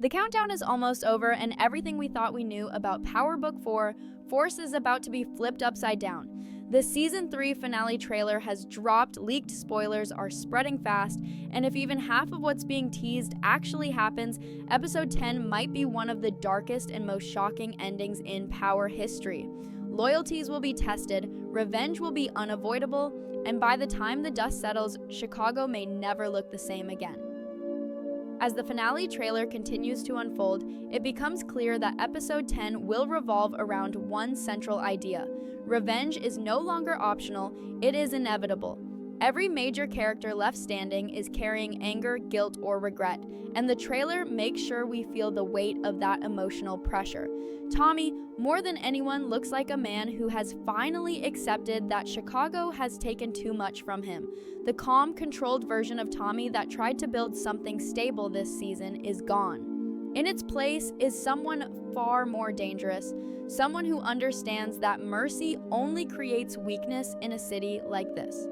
The countdown is almost over, and everything we thought we knew about Power Book 4, Force is about to be flipped upside down. The Season 3 finale trailer has dropped, leaked spoilers are spreading fast, and if even half of what's being teased actually happens, Episode 10 might be one of the darkest and most shocking endings in Power history. Loyalties will be tested, revenge will be unavoidable, and by the time the dust settles, Chicago may never look the same again. As the finale trailer continues to unfold, it becomes clear that Episode 10 will revolve around one central idea. Revenge is no longer optional, it is inevitable. Every major character left standing is carrying anger, guilt, or regret, and the trailer makes sure we feel the weight of that emotional pressure. Tommy, more than anyone, looks like a man who has finally accepted that Chicago has taken too much from him. The calm, controlled version of Tommy that tried to build something stable this season is gone. In its place is someone far more dangerous, someone who understands that mercy only creates weakness in a city like this.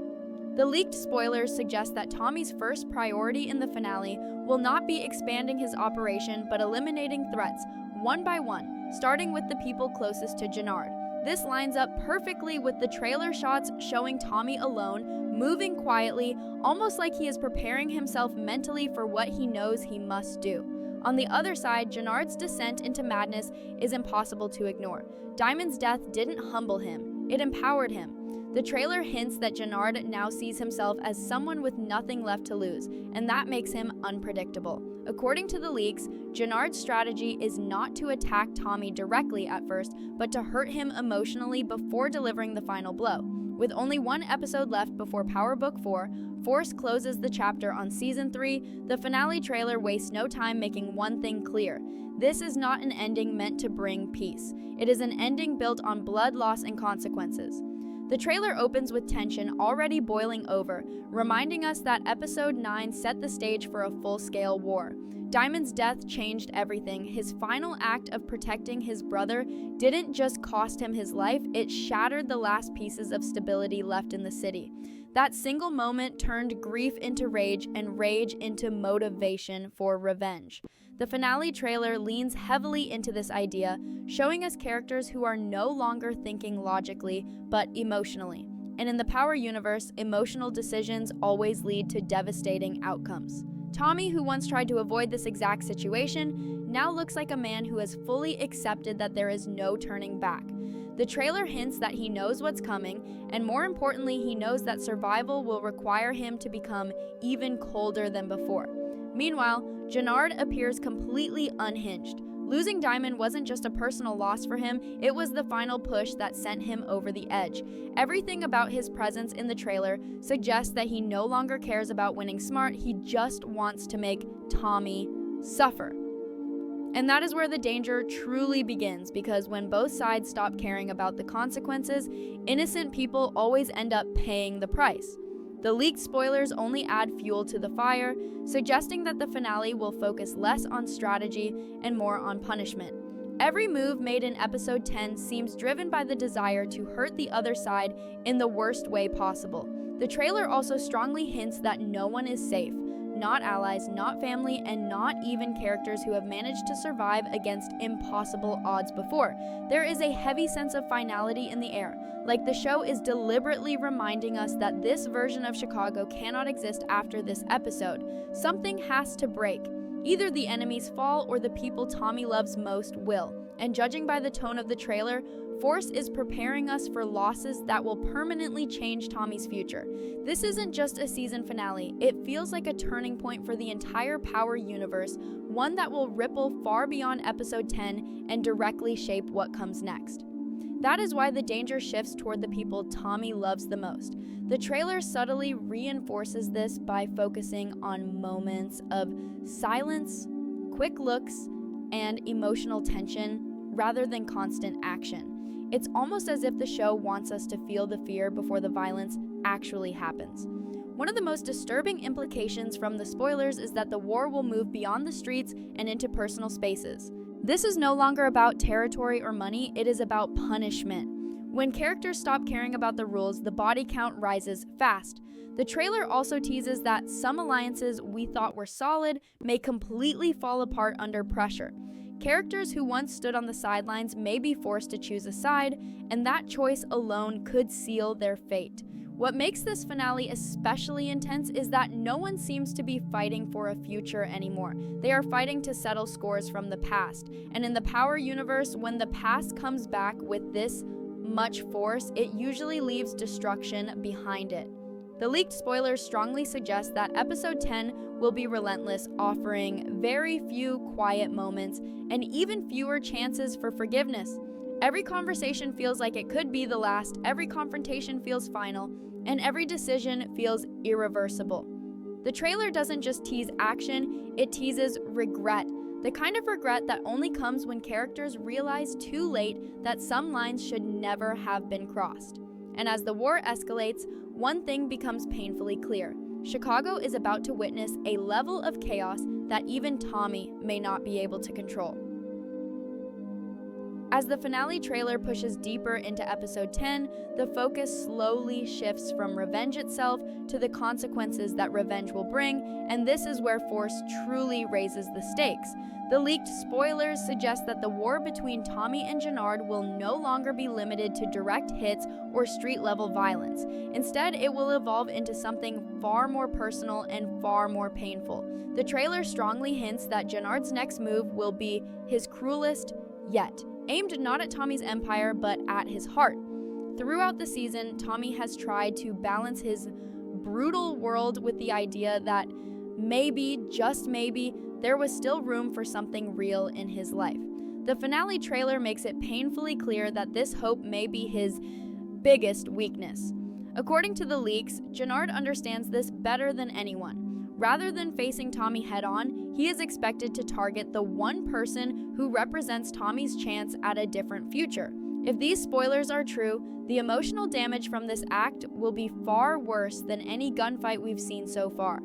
The leaked spoilers suggest that Tommy's first priority in the finale will not be expanding his operation but eliminating threats, one by one, starting with the people closest to Gennard. This lines up perfectly with the trailer shots showing Tommy alone, moving quietly, almost like he is preparing himself mentally for what he knows he must do. On the other side, Gennard's descent into madness is impossible to ignore. Diamond's death didn't humble him, it empowered him. The trailer hints that Gennard now sees himself as someone with nothing left to lose, and that makes him unpredictable. According to the leaks, Gennard's strategy is not to attack Tommy directly at first, but to hurt him emotionally before delivering the final blow. With only one episode left before Power Book 4, Force closes the chapter on Season 3, the finale trailer wastes no time making one thing clear. This is not an ending meant to bring peace. It is an ending built on blood, loss, and consequences. The trailer opens with tension already boiling over, reminding us that Episode 9 set the stage for a full-scale war. Diamond's death changed everything. His final act of protecting his brother didn't just cost him his life, it shattered the last pieces of stability left in the city. That single moment turned grief into rage and rage into motivation for revenge. The finale trailer leans heavily into this idea, showing us characters who are no longer thinking logically, but emotionally. And in the Power universe, emotional decisions always lead to devastating outcomes. Tommy, who once tried to avoid this exact situation, now looks like a man who has fully accepted that there is no turning back. The trailer hints that he knows what's coming, and more importantly, he knows that survival will require him to become even colder than before. Meanwhile, Gennard appears completely unhinged. Losing Diamond wasn't just a personal loss for him, it was the final push that sent him over the edge. Everything about his presence in the trailer suggests that he no longer cares about winning smart, he just wants to make Tommy suffer. And that is where the danger truly begins, because when both sides stop caring about the consequences, innocent people always end up paying the price. The leaked spoilers only add fuel to the fire, suggesting that the finale will focus less on strategy and more on punishment. Every move made in Episode 10 seems driven by the desire to hurt the other side in the worst way possible. The trailer also strongly hints that no one is safe. Not allies, not family, and not even characters who have managed to survive against impossible odds before. There is a heavy sense of finality in the air, like the show is deliberately reminding us that this version of Chicago cannot exist after this episode. Something has to break. Either the enemies fall or the people Tommy loves most will. And judging by the tone of the trailer, Force is preparing us for losses that will permanently change Tommy's future. This isn't just a season finale, it feels like a turning point for the entire Power universe, one that will ripple far beyond Episode 10 and directly shape what comes next. That is why the danger shifts toward the people Tommy loves the most. The trailer subtly reinforces this by focusing on moments of silence, quick looks, and emotional tension rather than constant action. It's almost as if the show wants us to feel the fear before the violence actually happens. One of the most disturbing implications from the spoilers is that the war will move beyond the streets and into personal spaces. This is no longer about territory or money, it is about punishment. When characters stop caring about the rules, the body count rises fast. The trailer also teases that some alliances we thought were solid may completely fall apart under pressure. Characters who once stood on the sidelines may be forced to choose a side, and that choice alone could seal their fate. What makes this finale especially intense is that no one seems to be fighting for a future anymore. They are fighting to settle scores from the past. And in the Power universe, when the past comes back with this much force, it usually leaves destruction behind it. The leaked spoilers strongly suggest that episode 10 will be relentless, offering very few quiet moments and even fewer chances for forgiveness. Every conversation feels like it could be the last, every confrontation feels final, and every decision feels irreversible. The trailer doesn't just tease action, it teases regret. The kind of regret that only comes when characters realize too late that some lines should never have been crossed. And as the war escalates, one thing becomes painfully clear. Chicago is about to witness a level of chaos that even Tommy may not be able to control. As the finale trailer pushes deeper into episode 10, the focus slowly shifts from revenge itself to the consequences that revenge will bring, and this is where Force truly raises the stakes. The leaked spoilers suggest that the war between Tommy and Gennard will no longer be limited to direct hits or street-level violence. Instead, it will evolve into something far more personal and far more painful. The trailer strongly hints that Gennard's next move will be his cruelest yet, aimed not at Tommy's empire, but at his heart. Throughout the season, Tommy has tried to balance his brutal world with the idea that maybe, just maybe, there was still room for something real in his life. The finale trailer makes it painfully clear that this hope may be his biggest weakness. According to the leaks, Gennard understands this better than anyone. Rather than facing Tommy head-on, he is expected to target the one person who represents Tommy's chance at a different future. If these spoilers are true, the emotional damage from this act will be far worse than any gunfight we've seen so far.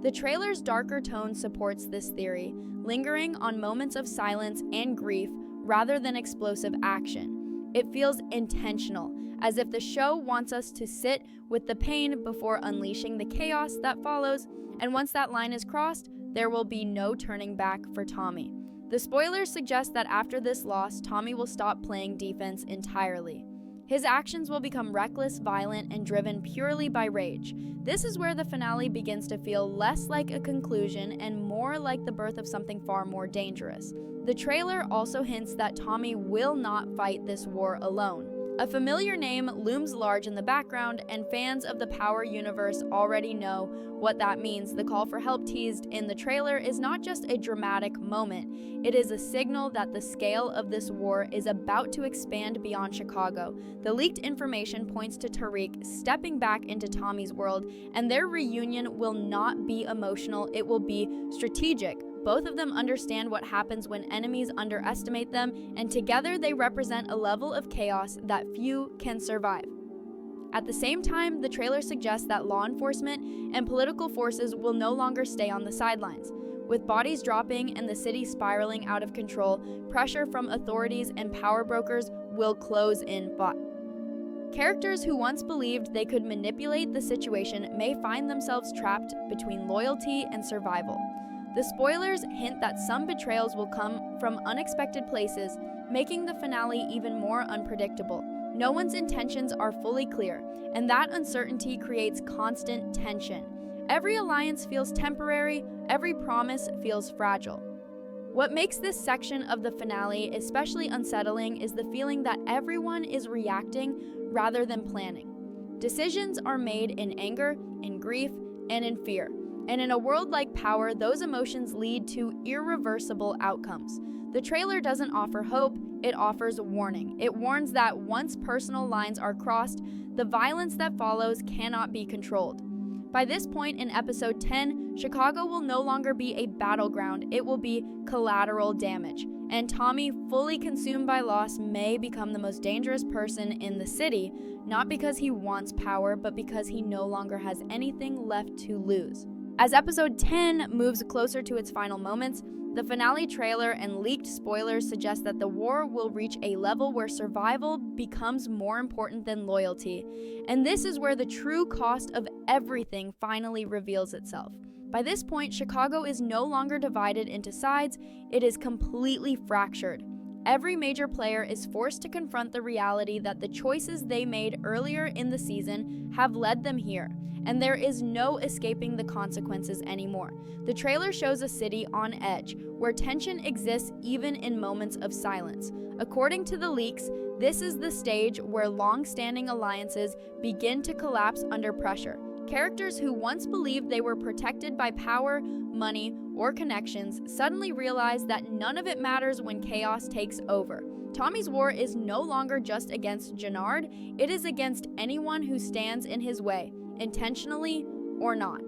The trailer's darker tone supports this theory, lingering on moments of silence and grief rather than explosive action. It feels intentional, as if the show wants us to sit with the pain before unleashing the chaos that follows, and once that line is crossed, there will be no turning back for Tommy. The spoilers suggest that after this loss, Tommy will stop playing defense entirely. His actions will become reckless, violent, and driven purely by rage. This is where the finale begins to feel less like a conclusion and more like the birth of something far more dangerous. The trailer also hints that Tommy will not fight this war alone. A familiar name looms large in the background, and fans of the Power universe already know what that means. The call for help teased in the trailer is not just a dramatic moment. It is a signal that the scale of this war is about to expand beyond Chicago. The leaked information points to Tariq stepping back into Tommy's world, and their reunion will not be emotional, it will be strategic. Both of them understand what happens when enemies underestimate them, and together they represent a level of chaos that few can survive. At the same time, the trailer suggests that law enforcement and political forces will no longer stay on the sidelines. With bodies dropping and the city spiraling out of control, pressure from authorities and power brokers will close in fast. Characters who once believed they could manipulate the situation may find themselves trapped between loyalty and survival. The spoilers hint that some betrayals will come from unexpected places, making the finale even more unpredictable. No one's intentions are fully clear, and that uncertainty creates constant tension. Every alliance feels temporary, every promise feels fragile. What makes this section of the finale especially unsettling is the feeling that everyone is reacting rather than planning. Decisions are made in anger, in grief, and in fear. And in a world like Power, those emotions lead to irreversible outcomes. The trailer doesn't offer hope, it offers warning. It warns that once personal lines are crossed, the violence that follows cannot be controlled. By this point in episode 10, Chicago will no longer be a battleground, it will be collateral damage. And Tommy, fully consumed by loss, may become the most dangerous person in the city, not because he wants power, but because he no longer has anything left to lose. As episode 10 moves closer to its final moments, The finale trailer and leaked spoilers suggest that the war will reach a level where survival becomes more important than loyalty, and this is where the true cost of everything finally reveals itself. By this point, Chicago is no longer divided into sides, it is completely fractured. Every major player is forced to confront the reality that the choices they made earlier in the season have led them here, and there is no escaping the consequences anymore. The trailer shows a city on edge, where tension exists even in moments of silence. According to the leaks, this is the stage where long-standing alliances begin to collapse under pressure. Characters who once believed they were protected by power, money, or connections suddenly realize that none of it matters when chaos takes over. Tommy's war is no longer just against Gennard, it is against anyone who stands in his way, intentionally or not.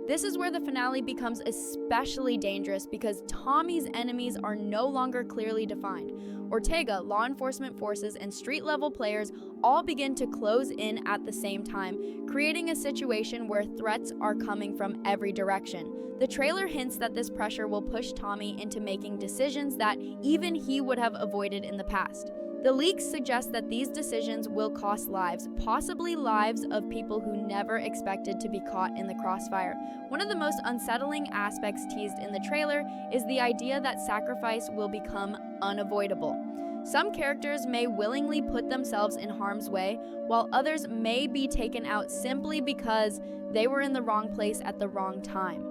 This is where the finale becomes especially dangerous because Tommy's enemies are no longer clearly defined. Ortega, law enforcement forces, and street-level players all begin to close in at the same time, creating a situation where threats are coming from every direction. The trailer hints that this pressure will push Tommy into making decisions that even he would have avoided in the past. The leaks suggest that these decisions will cost lives, possibly lives of people who never expected to be caught in the crossfire. One of the most unsettling aspects teased in the trailer is the idea that sacrifice will become unavoidable. Some characters may willingly put themselves in harm's way, while others may be taken out simply because they were in the wrong place at the wrong time.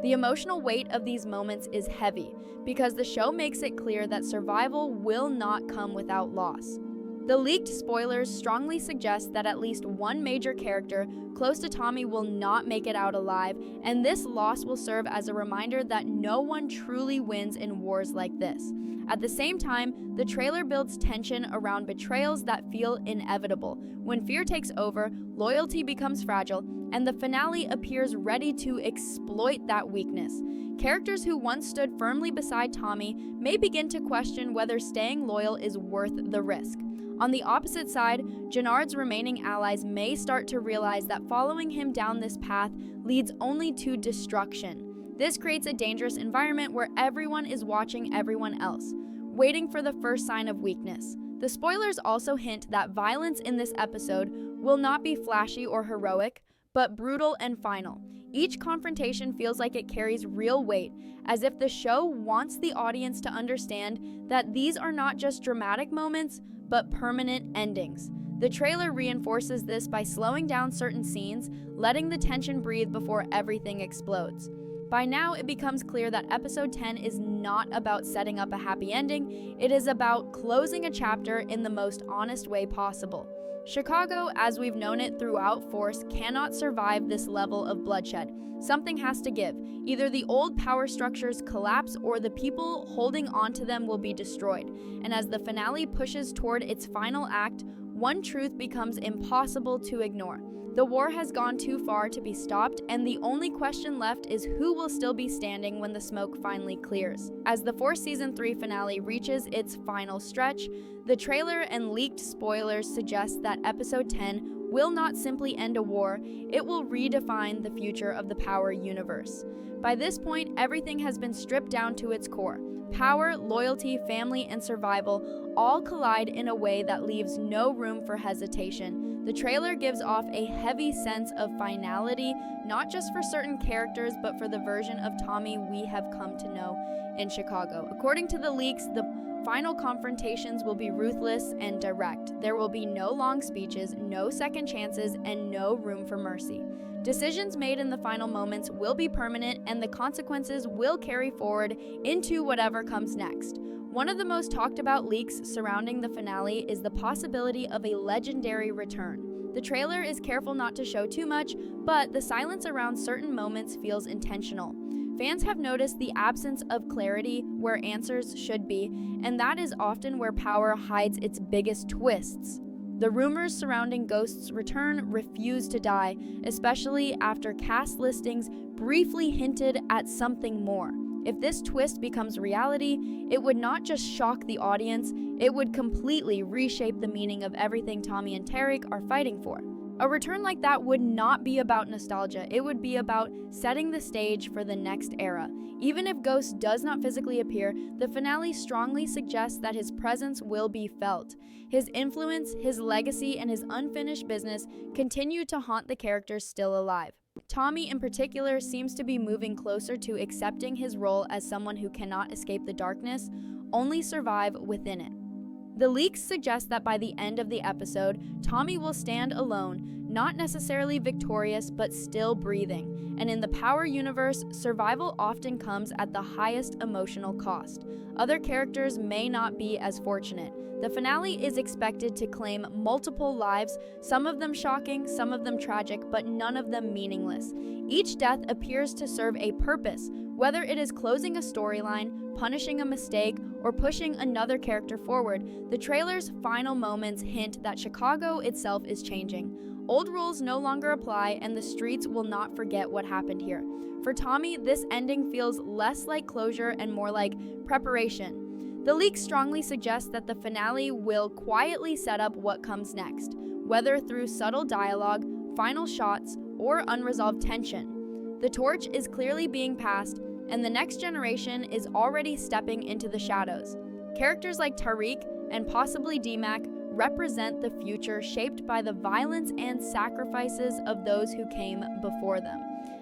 The emotional weight of these moments is heavy, because the show makes it clear that survival will not come without loss. The leaked spoilers strongly suggest that at least one major character close to Tommy will not make it out alive, and this loss will serve as a reminder that no one truly wins in wars like this. At the same time, the trailer builds tension around betrayals that feel inevitable. When fear takes over, loyalty becomes fragile, and the finale appears ready to exploit that weakness. Characters who once stood firmly beside Tommy may begin to question whether staying loyal is worth the risk. On the opposite side, Gennard's remaining allies may start to realize that following him down this path leads only to destruction. This creates a dangerous environment where everyone is watching everyone else, waiting for the first sign of weakness. The spoilers also hint that violence in this episode will not be flashy or heroic, but brutal and final. Each confrontation feels like it carries real weight, as if the show wants the audience to understand that these are not just dramatic moments, but permanent endings. The trailer reinforces this by slowing down certain scenes, letting the tension breathe before everything explodes. By now, it becomes clear that episode 10 is not about setting up a happy ending, it is about closing a chapter in the most honest way possible. Chicago, as we've known it throughout Force, cannot survive this level of bloodshed. Something has to give. Either the old power structures collapse or the people holding onto them will be destroyed. And as the finale pushes toward its final act, one truth becomes impossible to ignore. The war has gone too far to be stopped, and the only question left is who will still be standing when the smoke finally clears. As the Force Season 3 finale reaches its final stretch, the trailer and leaked spoilers suggest that Episode 10 will not simply end a war, it will redefine the future of the Power universe. By this point, everything has been stripped down to its core. Power, loyalty, family, and survival all collide in a way that leaves no room for hesitation. The trailer gives off a heavy sense of finality, not just for certain characters, but for the version of Tommy we have come to know in Chicago. According to the leaks, the final confrontations will be ruthless and direct. There will be no long speeches, no second chances, and no room for mercy. Decisions made in the final moments will be permanent, and the consequences will carry forward into whatever comes next. One of the most talked about leaks surrounding the finale is the possibility of a legendary return. The trailer is careful not to show too much, but the silence around certain moments feels intentional. Fans have noticed the absence of clarity where answers should be, and that is often where Power hides its biggest twists. The rumors surrounding Ghost's return refuse to die, especially after cast listings briefly hinted at something more. If this twist becomes reality, it would not just shock the audience, it would completely reshape the meaning of everything Tommy and Tarek are fighting for. A return like that would not be about nostalgia, it would be about setting the stage for the next era. Even if Ghost does not physically appear, the finale strongly suggests that his presence will be felt. His influence, his legacy, and his unfinished business continue to haunt the characters still alive. Tommy, in particular, seems to be moving closer to accepting his role as someone who cannot escape the darkness, only survive within it. The leaks suggest that by the end of the episode, Tommy will stand alone, not necessarily victorious, but still breathing. And in the Power universe, survival often comes at the highest emotional cost. Other characters may not be as fortunate. The finale is expected to claim multiple lives, some of them shocking, some of them tragic, but none of them meaningless. Each death appears to serve a purpose, whether it is closing a storyline, punishing a mistake, or pushing another character forward. The trailer's final moments hint that Chicago itself is changing. Old rules no longer apply, and the streets will not forget what happened here. For Tommy, this ending feels less like closure and more like preparation. The leaks strongly suggest that the finale will quietly set up what comes next, whether through subtle dialogue, final shots, or unresolved tension. The torch is clearly being passed, and the next generation is already stepping into the shadows. Characters like Tariq and possibly D-Mac represent the future shaped by the violence and sacrifices of those who came before them.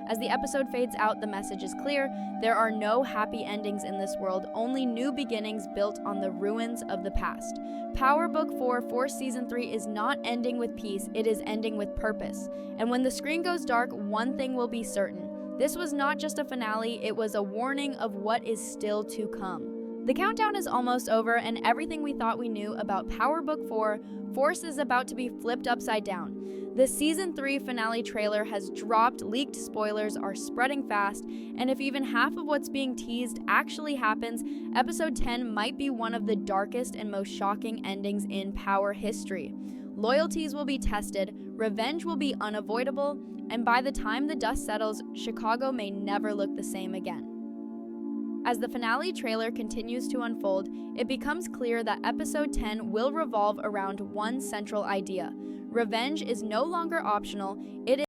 As the episode fades out, the message is clear: there are no happy endings in this world, only new beginnings built on the ruins of the past. Power Book 4 for Season 3 is not ending with peace, it is ending with purpose. And when the screen goes dark, one thing will be certain: this was not just a finale, it was a warning of what is still to come. The countdown is almost over, and everything we thought we knew about Power Book 4, Force is about to be flipped upside down. The Season 3 finale trailer has dropped, leaked spoilers are spreading fast, and if even half of what's being teased actually happens, Episode 10 might be one of the darkest and most shocking endings in Power history. Loyalties will be tested, revenge will be unavoidable, and by the time the dust settles, Chicago may never look the same again. As the finale trailer continues to unfold, it becomes clear that Episode 10 will revolve around one central idea. Revenge is no longer optional, it is